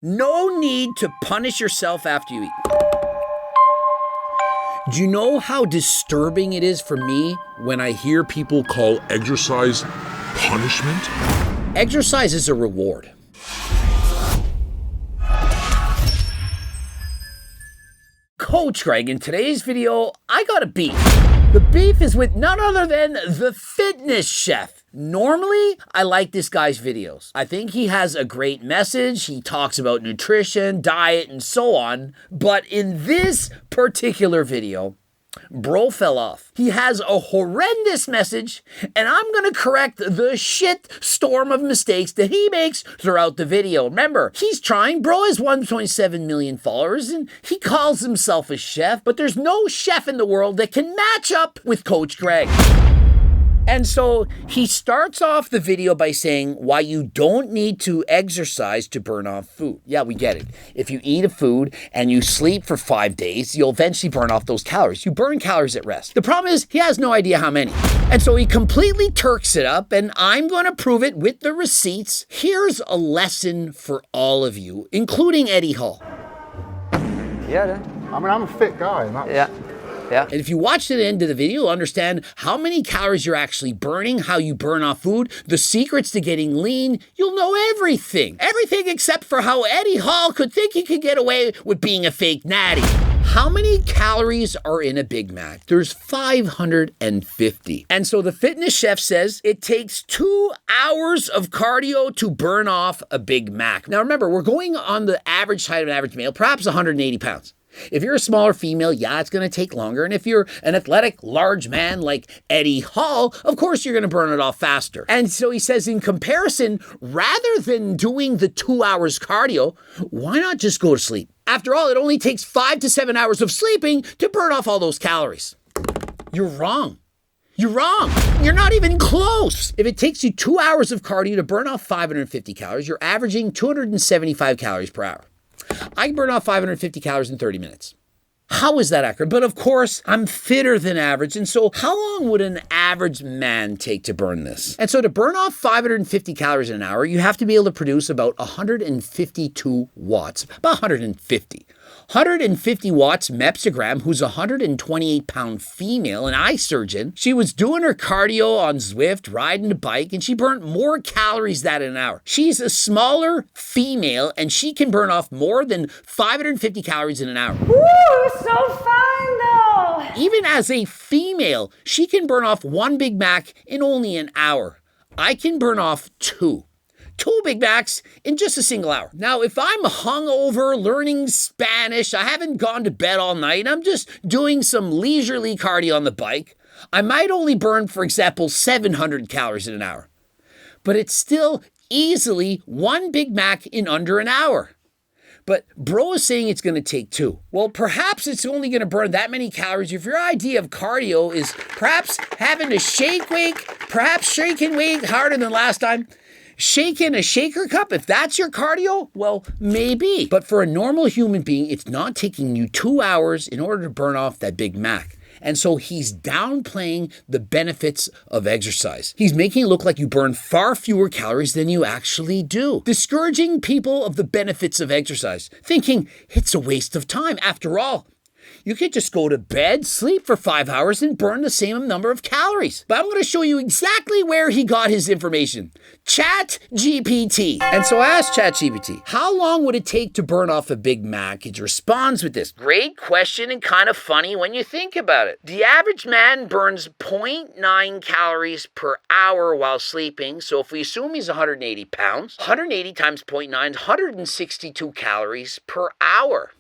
No need to punish yourself after you eat. Do you know how disturbing it is for me when I hear people call exercise punishment? exercise is a reward? Coach Greg, in today's video, I got a beef. The beef is with none other than the fitness chef. Normally, I like this guy's videos. I think he has a great message. He talks about nutrition, diet, and so on. But in this particular video, bro fell off. He has a horrendous message, and I'm gonna correct the shit storm of mistakes that he makes throughout the video. Remember, he's trying. Bro has 1.7 million followers, and he calls himself a chef, but there's no chef in the world that can match up with Coach Greg. And so he starts off the video by saying why you don't need to exercise to burn off food. Yeah, we get it. If you eat a food and you sleep for 5 days, you'll eventually burn off those calories. You burn calories at rest. The problem is he has no idea how many. And so he completely turks it up, and I'm going to prove it with the receipts. Here's a lesson for all of you, including Eddie Hall. Yeah, I mean, I'm a fit guy. And that's... yeah. Yeah. And if you watch to the end of the video, you'll understand how many calories you're actually burning, how you burn off food, the secrets to getting lean. You'll know everything. Everything except for how Eddie Hall could think he could get away with being a fake natty. How many calories are in a Big Mac? There's 550. And so the fitness chef says it takes 2 hours of cardio to burn off a Big Mac. Now remember, we're going on the average height of an average male, perhaps 180 pounds. If you're a smaller female, yeah, it's going to take longer. And if you're an athletic, large man like Eddie Hall, of course, you're going to burn it off faster. And so he says, in comparison, rather than doing the 2 hours cardio, why not just go to sleep? After all, it only takes 5 to 7 hours of sleeping to burn off all those calories. You're wrong. You're wrong. You're not even close. If it takes you 2 hours of cardio to burn off 550 calories, you're averaging 275 calories per hour. I can burn off 550 calories in 30 minutes. How is that accurate? But of course, I'm fitter than average. And so how long would an average man take to burn this? And so to burn off 550 calories in an hour, you have to be able to produce about 152 watts, about 150. 150 watts Mepsogram, who's a 128-pound female, an eye surgeon. She was doing her cardio on Zwift, riding a bike, and she burnt more calories than an hour. She's a smaller female, and she can burn off more than 550 calories in an hour. Woo, so fun though! Even as a female, she can burn off 1 Big Mac in only an hour. I can burn off 2 Big Macs in just a single hour. Now, if I'm hungover, learning Spanish, I haven't gone to bed all night, I'm just doing some leisurely cardio on the bike, I might only burn, for example, 700 calories in an hour. But it's still easily 1 Big Mac in under an hour. But bro is saying it's going to take 2. Well, perhaps it's only going to burn that many calories if your idea of cardio is perhaps having to shake weight, perhaps shaking weight harder than last time. Shaking a shaker cup, if that's your cardio, well, maybe. But for a normal human being, it's not taking you 2 hours in order to burn off that Big Mac. And so he's downplaying the benefits of exercise. He's making it look like you burn far fewer calories than you actually do. Discouraging people of the benefits of exercise, thinking it's a waste of time. After all, you could just go to bed, sleep for 5 hours, and burn the same number of calories. But I'm going to show you exactly where he got his information. ChatGPT. And so I asked ChatGPT, how long would it take to burn off a Big Mac? It responds with this. Great question and kind of funny when you think about it. The average man burns 0.9 calories per hour while sleeping. So if we assume he's 180 pounds, 180 times 0.9 is 162 calories per hour.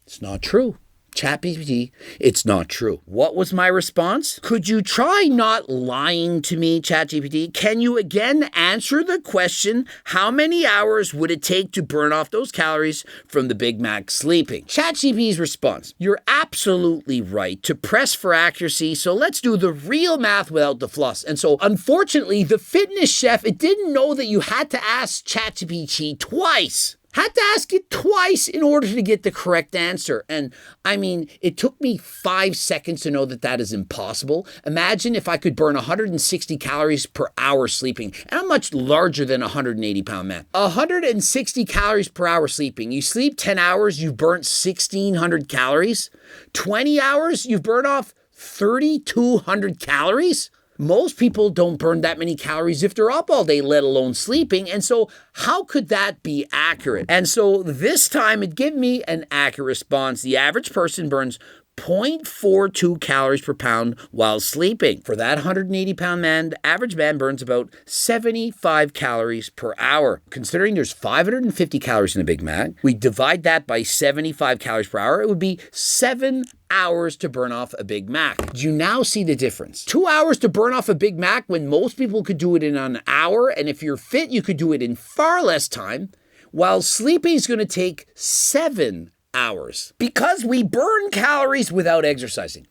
It's not true. ChatGPT, it's not true. What was my response? Could you try not lying to me, ChatGPT? Can you again answer the question, how many hours would it take to burn off those calories from the Big Mac sleeping? ChatGPT's response, you're absolutely right to press for accuracy, so let's do the real math without the fluff. And so, unfortunately, the fitness chef, it didn't know that you had to ask ChatGPT twice. Had to ask it twice in order to get the correct answer. And I mean, it took me 5 seconds to know that that is impossible. Imagine if I could burn 160 calories per hour sleeping. And I'm much larger than a 180-pound man. 160 calories per hour sleeping. You sleep 10 hours, you've burnt 1,600 calories. 20 hours, you've burned off 3,200 calories. Most people don't burn that many calories if they're up all day, let alone sleeping. And so how could that be accurate? And so this time it gave me an accurate response. The average person burns 0.42 calories per pound while sleeping. For that 180-pound man, the average man burns about 75 calories per hour. Considering there's 550 calories in a Big Mac, we divide that by 75 calories per hour, it would be 7 hours to burn off a Big Mac. Do you now see the difference? 2 hours to burn off a Big Mac when most people could do it in an hour, and if you're fit, you could do it in far less time, while sleeping is going to take 7 hours because we burn calories without exercising.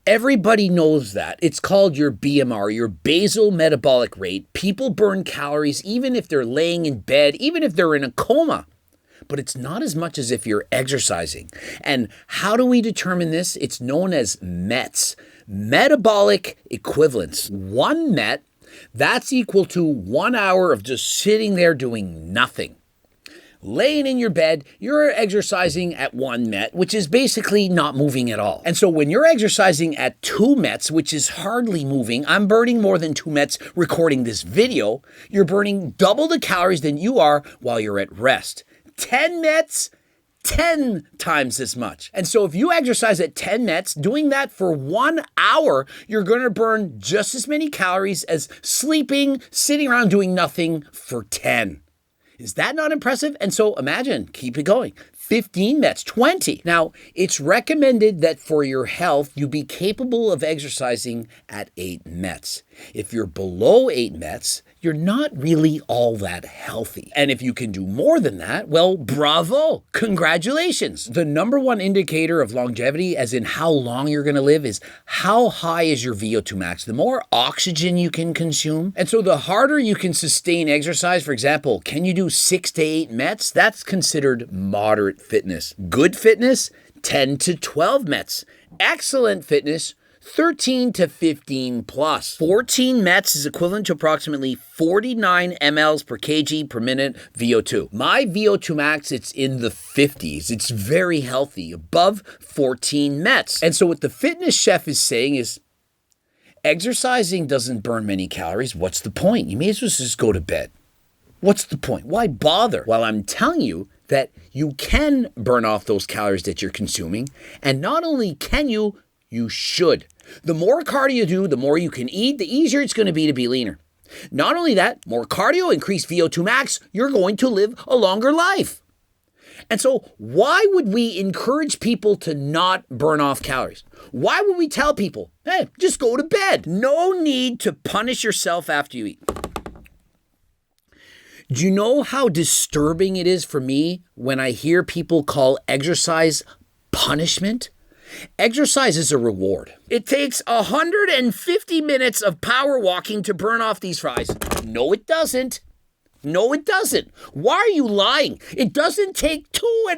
Everybody knows that. It's called your BMR, your basal metabolic rate. People burn calories even if they're laying in bed, even if they're in a coma. But it's not as much as if you're exercising. And how do we determine this? It's known as METs, metabolic equivalence. 1 MET, that's equal to 1 hour of just sitting there doing nothing. Laying in your bed, you're exercising at 1 MET, which is basically not moving at all. And so when you're exercising at 2 METs, which is hardly moving, I'm burning more than 2 METs recording this video, you're burning double the calories than you are while you're at rest. 10 METs, 10 times as much. And so if you exercise at 10 METs, doing that for 1 hour, you're going to burn just as many calories as sleeping, sitting around doing nothing for 10. Is that not impressive? And so imagine, keep it going. 15 METs, 20. Now, it's recommended that for your health, you be capable of exercising at 8 METs. If you're below 8 METs, you're not really all that healthy. And if you can do more than that, well, bravo, congratulations. The number one indicator of longevity, as in how long you're gonna live, is how high is your VO2 max. The more oxygen you can consume, and so the harder you can sustain exercise, for example, can you do 6 to 8 METs? That's considered moderate fitness. Good fitness, 10 to 12 METs. Excellent fitness, 13 to 15 plus. 14 METs is equivalent to approximately 49 mLs per kg per minute VO2. My VO2 max, it's in the 50s. It's very healthy, above 14 METs. And so what the fitness chef is saying is, exercising doesn't burn many calories. What's the point? You may as well just go to bed. What's the point? Why bother? Well, I'm telling you that you can burn off those calories that you're consuming. And not only can you should. The more cardio you do, the more you can eat, the easier it's going to be leaner. Not only that, more cardio, increased VO2 max, you're going to live a longer life. And so why would we encourage people to not burn off calories? Why would we tell people, hey, just go to bed? No need to punish yourself after you eat. Do you know how disturbing it is for me when I hear people call exercise punishment? Exercise is a reward. It takes 150 minutes of power walking to burn off these fries. No, it doesn't. No, it doesn't. Why are you lying? It doesn't take 2.5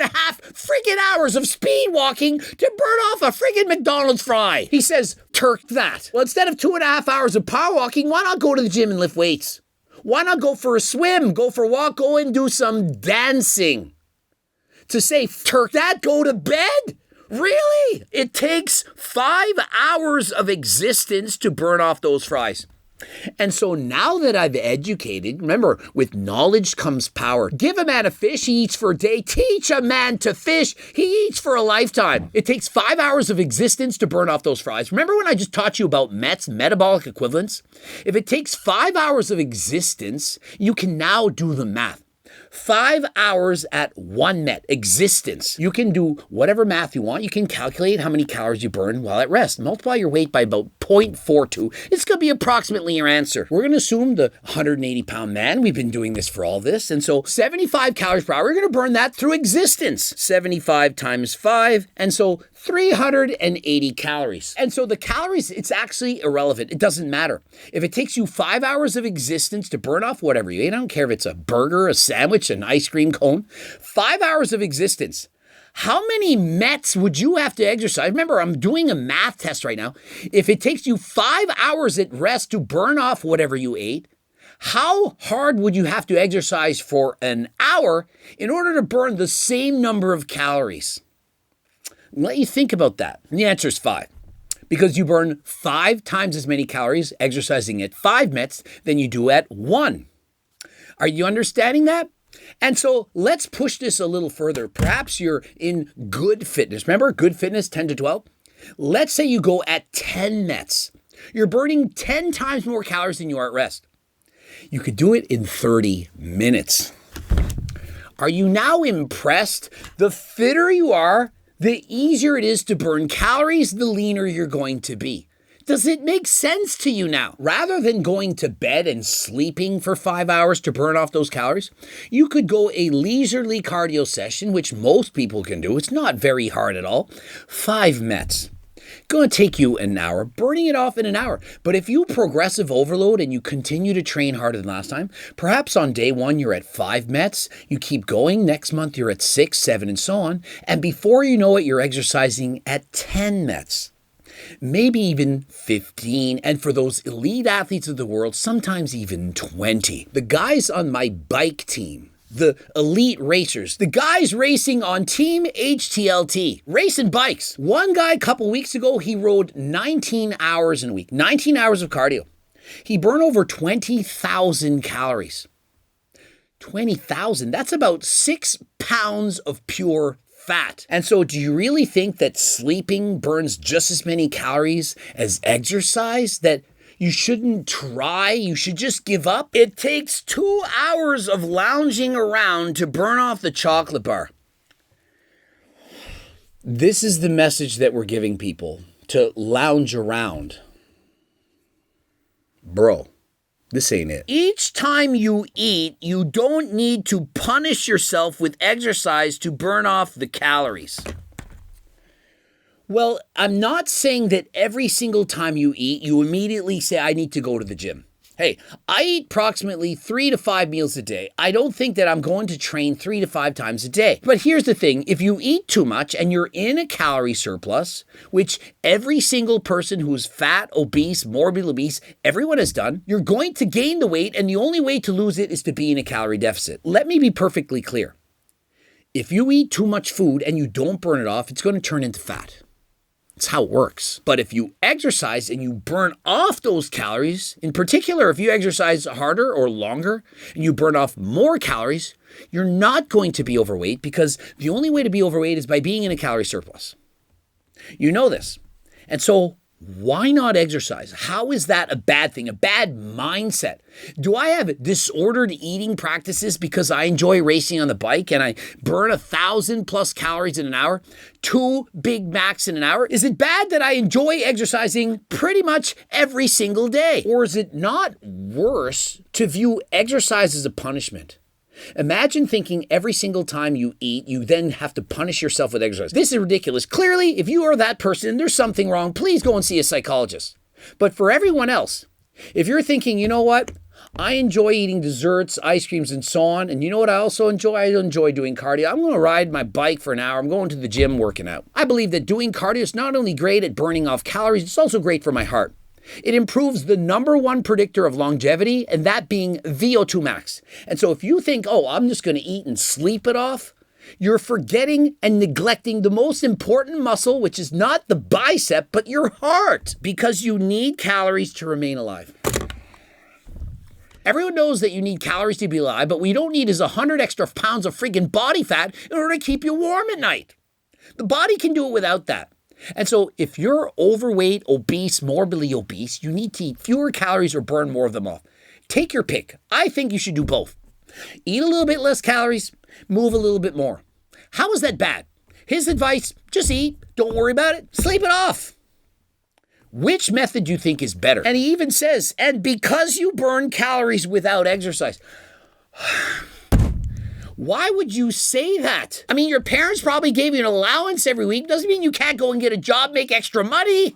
friggin' hours of speed walking to burn off a friggin' McDonald's fry. He says, Turk that. Well, instead of 2.5 hours of power walking, why not go to the gym and lift weights? Why not go for a swim, go for a walk, go and do some dancing? To say, Turk that, go to bed? Really? It takes 5 hours of existence to burn off those fries. And so now that I've educated, remember, with knowledge comes power. Give a man a fish, he eats for a day. Teach a man to fish, he eats for a lifetime. It takes 5 hours of existence to burn off those fries. Remember when I just taught you about METs, metabolic equivalence? If it takes 5 hours of existence, you can now do the math. 5 hours at 1 MET, existence. You can do whatever math you want. You can calculate how many calories you burn while at rest. Multiply your weight by about 0.42. It's going to be approximately your answer. We're going to assume the 180-pound man. We've been doing this for all this. And so 75 calories per hour, we're going to burn that through existence. 75 times 5. And so 380 calories. And so the calories, it's actually irrelevant. It doesn't matter. If it takes you 5 hours of existence to burn off whatever you ate, I don't care if it's a burger, a sandwich, an ice cream cone, 5 hours of existence. How many METs would you have to exercise? Remember, I'm doing a math test right now. If it takes you 5 hours at rest to burn off whatever you ate, how hard would you have to exercise for an hour in order to burn the same number of calories? Let you think about that. And the answer is 5. Because you burn 5 times as many calories exercising at 5 METs than you do at 1. Are you understanding that? And so let's push this a little further. Perhaps you're in good fitness. Remember, good fitness, 10 to 12? Let's say you go at 10 METs. You're burning 10 times more calories than you are at rest. You could do it in 30 minutes. Are you now impressed? The fitter you are, the easier it is to burn calories, the leaner you're going to be. Does it make sense to you now? Rather than going to bed and sleeping for 5 hours to burn off those calories, you could go a leisurely cardio session, which most people can do. It's not very hard at all. 5 METs. Going to take you an hour, burning it off in an hour. But if you progressive overload and you continue to train harder than last time, perhaps on day 1 you're at 5 METs, you keep going, next month you're at 6, 7, and so on, and before you know it, you're exercising at 10 METs. Maybe even 15, and for those elite athletes of the world, sometimes even 20. The guys on my bike team, the elite racers, the guys racing on Team HTLT, racing bikes. One guy a couple weeks ago, he rode 19 hours in a week, 19 hours of cardio. He burned over 20,000 calories. 20,000, that's about 6 pounds of pure fat. And so do you really think that sleeping burns just as many calories as exercise? That you shouldn't try, you should just give up? It takes 2 hours of lounging around to burn off the chocolate bar. This is the message that we're giving people, to lounge around. Bro, this ain't it. Each time you eat, you don't need to punish yourself with exercise to burn off the calories. Well, I'm not saying that every single time you eat, you immediately say, I need to go to the gym. Hey, I eat approximately 3 to 5 meals a day. I don't think that I'm going to train 3 to 5 times a day. But here's the thing. If you eat too much and you're in a calorie surplus, which every single person who's fat, obese, morbidly obese, everyone has done, you're going to gain the weight, and the only way to lose it is to be in a calorie deficit. Let me be perfectly clear. If you eat too much food and you don't burn it off, it's going to turn into fat. It's how it works. But if you exercise and you burn off those calories, in particular, if you exercise harder or longer and you burn off more calories, you're not going to be overweight, because the only way to be overweight is by being in a calorie surplus. You know this. And so why not exercise? How is that a bad thing, a bad mindset? Do I have disordered eating practices because I enjoy racing on the bike and I burn 1,000+ calories in an hour? 2 Big Macs in an hour? Is it bad that I enjoy exercising pretty much every single day? Or is it not worse to view exercise as a punishment? Imagine thinking every single time you eat, you then have to punish yourself with exercise. This is ridiculous. Clearly, if you are that person, there's something wrong. Please go and see a psychologist. But for everyone else, if you're thinking, you know what? I enjoy eating desserts, ice creams, and so on. And you know what I also enjoy? I enjoy doing cardio. I'm going to ride my bike for an hour. I'm going to the gym working out. I believe that doing cardio is not only great at burning off calories, it's also great for my heart. It improves the number 1 predictor of longevity, and that being VO2 max. And so if you think, oh, I'm just going to eat and sleep it off, you're forgetting and neglecting the most important muscle, which is not the bicep, but your heart, because you need calories to remain alive. Everyone knows that you need calories to be alive, but what you don't need is 100 extra pounds of freaking body fat in order to keep you warm at night. The body can do it without that. And so if you're overweight, obese, morbidly obese, you need to eat fewer calories or burn more of them off. Take your pick. I think you should do both. Eat a little bit less calories, move a little bit more. How is that bad? His advice, just eat, don't worry about it, sleep it off. Which method do you think is better? And he even says, and because you burn calories without exercise. Why would you say that? I mean, your parents probably gave you an allowance every week. Doesn't mean you can't go and get a job, make extra money.